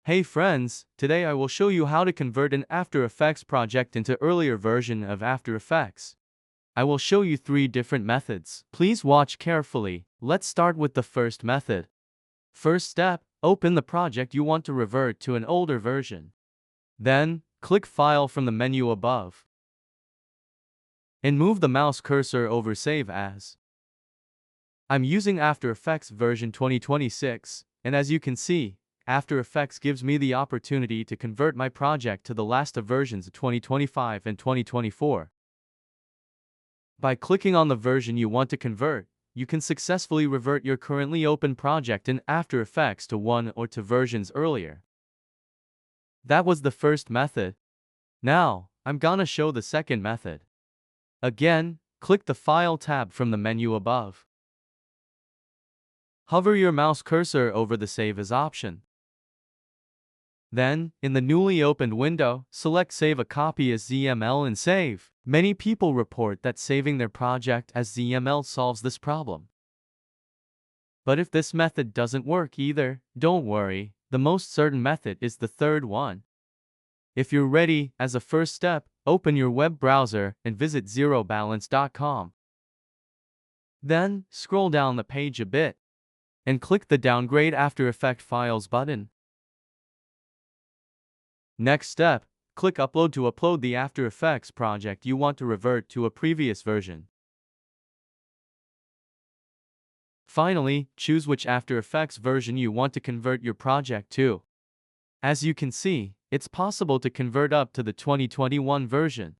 Hey friends, today I will show you how to convert an After Effects project into earlier version of After Effects. I will show you 3 different methods. Please watch carefully. Let's start with the first method. First step, open the project you want to revert to an older version. Then, click File from the menu above. And move the mouse cursor over Save As. I'm using After Effects version 2026, and as you can see, After Effects gives me the opportunity to convert my project to the last of versions of 2025 and 2024. By clicking on the version you want to convert, you can successfully revert your currently open project in After Effects to one or two versions earlier. That was the first method. Now, I'm gonna show the second method. Again, click the File tab from the menu above. Hover your mouse cursor over the Save As option. Then, in the newly opened window, select Save a Copy as ZML and save. Many people report that saving their project as ZML solves this problem. But if this method doesn't work either, don't worry, the most certain method is the third one. If you're ready, as a first step, open your web browser and visit zerobalance.com. Then, scroll down the page a bit and click the Downgrade After Effects Files button. Next step, click Upload to upload the After Effects project you want to revert to a previous version. Finally, choose which After Effects version you want to convert your project to. As you can see, it's possible to convert up to the 2021 version.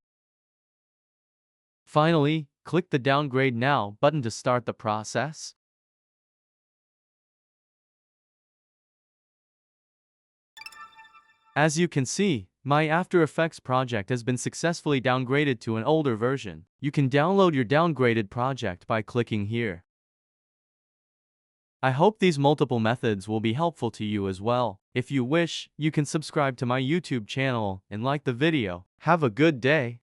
Finally, click the Downgrade Now button to start the process. As you can see, my After Effects project has been successfully downgraded to an older version. You can download your downgraded project by clicking here. I hope these multiple methods will be helpful to you as well. If you wish, you can subscribe to my YouTube channel and like the video. Have a good day.